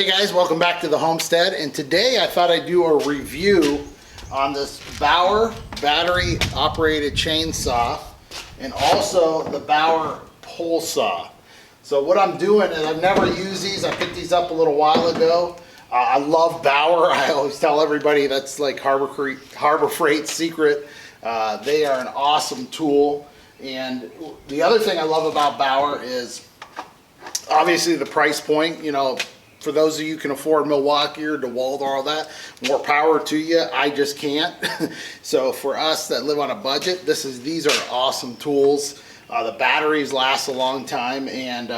Hey guys, welcome back to the homestead, and today I thought I'd do a review on this Bauer battery operated chainsaw and also the Bauer pole saw. So what I'm doing is, I've never used these. I picked these up a little while ago. I love Bauer. I always tell everybody that's like Harbor Freight's secret. They are an awesome tool, and the other thing I love about Bauer is obviously the price point. You know, for those of you who can afford Milwaukee or DeWalt or all that, more power to you. I just can't. So for us that live on a budget, these are awesome tools. The batteries last a long time, and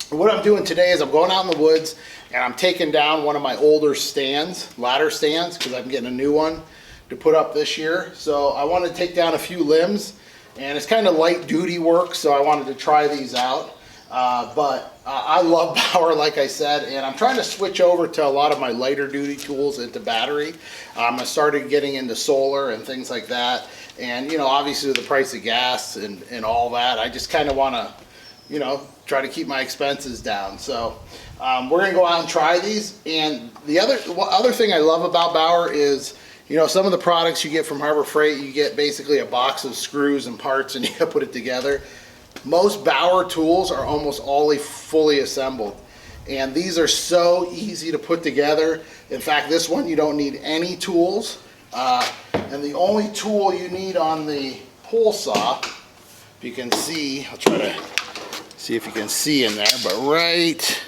what I'm doing today is I'm going out in the woods and I'm taking down one of my older stands, ladder stands, because I'm getting a new one to put up this year. So I want to take down a few limbs, and it's kind of light duty work, so I wanted to try these out. I love Bauer, like I said, and I'm trying to switch over to a lot of my lighter duty tools into battery. I started getting into solar and things like that, and you know, obviously the price of gas and all that, I just kind of want to, you know, try to keep my expenses down. So we're gonna go out and try these. And the other thing I love about Bauer is, you know, some of the products you get from Harbor Freight, you get basically a box of screws and parts and you put it together. Most Bauer tools are almost all fully assembled, and these are so easy to put together. In fact, this one you don't need any tools, and the only tool you need on the pole saw, if you can see, I'll try to see if you can see in there, but right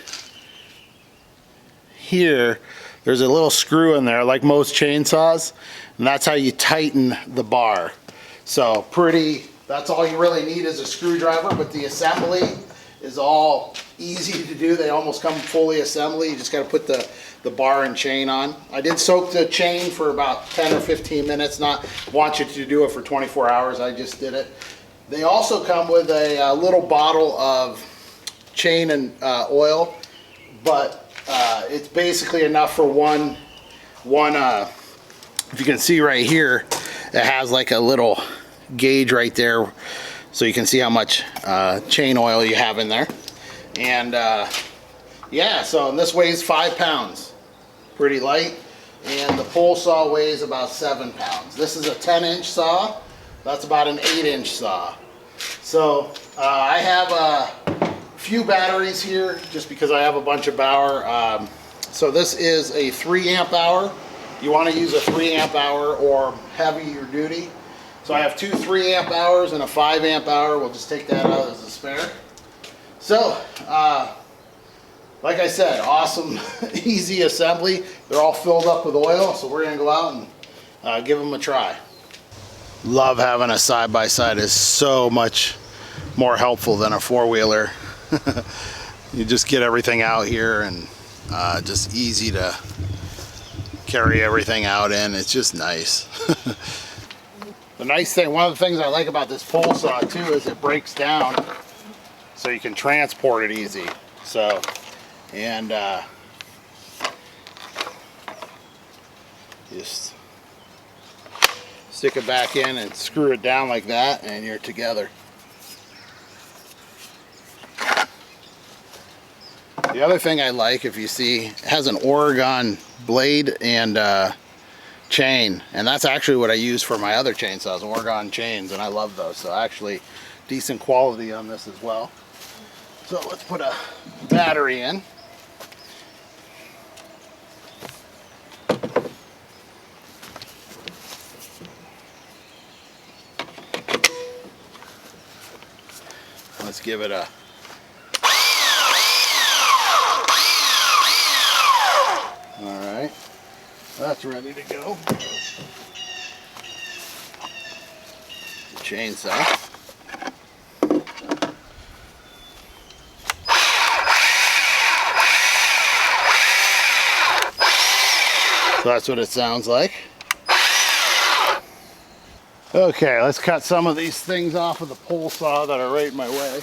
here there's a little screw in there like most chainsaws, and that's how you tighten the bar. So that's all you really need is a screwdriver, but the assembly is all easy to do. They almost come fully assembly. You just got to put the bar and chain on. I did soak the chain for about 10 or 15 minutes. Not want you to do it for 24 hours. I just did it. They also come with a little bottle of chain and oil, but it's basically enough for one. If you can see right here, it has like a little gauge right there, so you can see how much chain oil you have in there. And yeah, so this weighs 5 pounds, pretty light, and the pole saw weighs about 7 pounds. This is a 10-inch saw. That's about an 8-inch saw. So I have a few batteries here just because I have a bunch of Bauer. So this is a 3 amp hour. You want to use a 3 amp hour or heavier duty. So I have two 3 amp hours and a 5 amp hour. We'll just take that out as a spare. So, like I said, awesome, easy assembly. They're all filled up with oil, so we're gonna go out and give them a try. Love having a side-by-side. Is so much more helpful than a four-wheeler. You just get everything out here, and just easy to carry everything out in. It's just nice. The nice thing, one of the things I like about this pole saw too, is it breaks down so you can transport it easy. So, and just stick it back in and screw it down like that, and you're together. The other thing I like, if you see, it has an Oregon blade and chain, and that's actually what I use for my other chainsaws, Oregon chains, and I love those. So actually decent quality on this as well. So let's put a battery in. Let's give it a alright. That's ready to go. The chainsaw. So that's what it sounds like. Okay, let's cut some of these things off of the pole saw that are right in my way.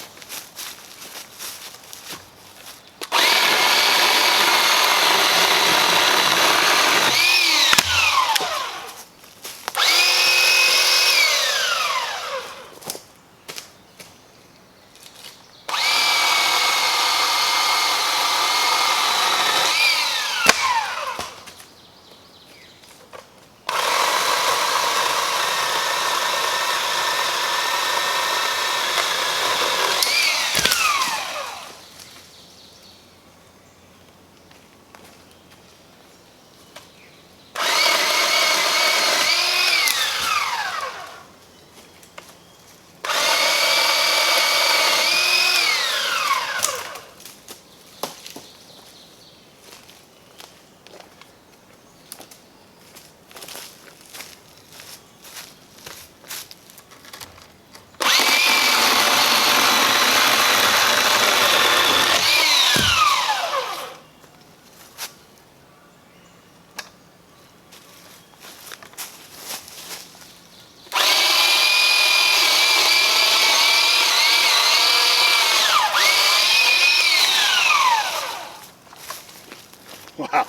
Wow,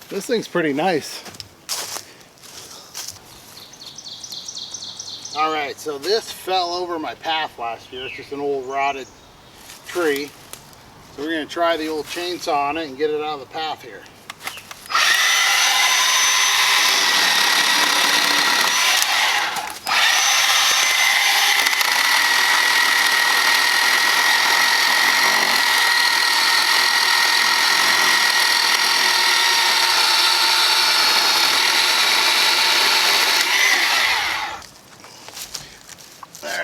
this thing's pretty nice. All right, so this fell over my path last year. It's just an old rotted tree. So we're gonna try the old chainsaw on it and get it out of the path here.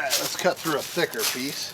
Let's cut through a thicker piece.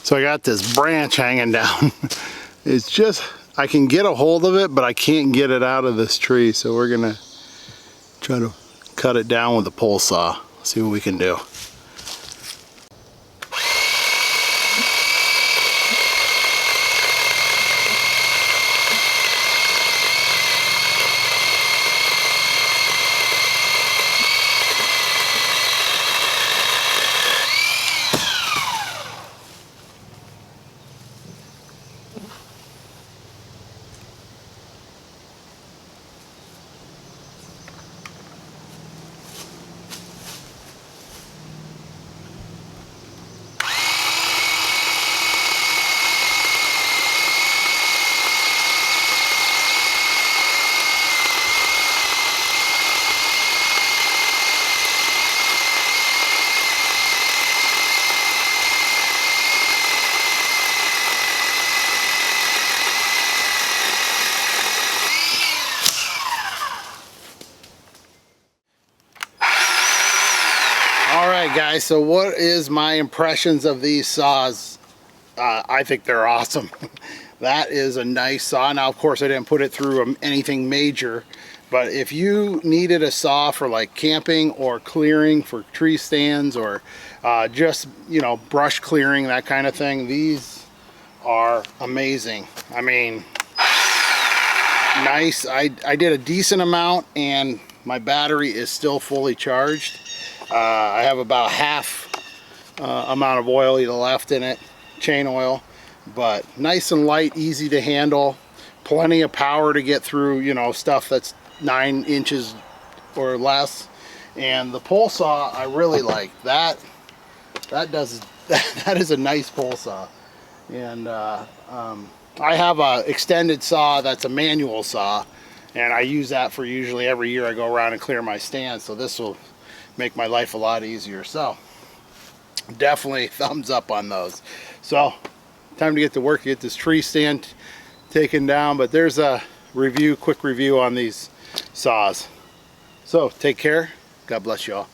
So I got this branch hanging down. It's just, I can get a hold of it, but I can't get it out of this tree. So we're gonna try to cut it down with a pole saw. See what we can do. Alright guys, so what is my impressions of these saws? I think they're awesome. That is a nice saw. Now of course I didn't put it through anything major, but if you needed a saw for like camping or clearing for tree stands or just, you know, brush clearing, that kind of thing, these are amazing. I mean, nice. I did a decent amount and my battery is still fully charged. I have about half amount of oil left in it, chain oil, but nice and light, easy to handle, plenty of power to get through, you know, stuff that's 9 inches or less. And the pole saw I really like. That is a nice pole saw. And I have a extended saw that's a manual saw, and I use that for usually every year I go around and clear my stand, so this will make my life a lot easier. So definitely thumbs up on those. So time to get to work, get this tree stand taken down. But there's a review, quick review on these saws. So take care. God bless you all.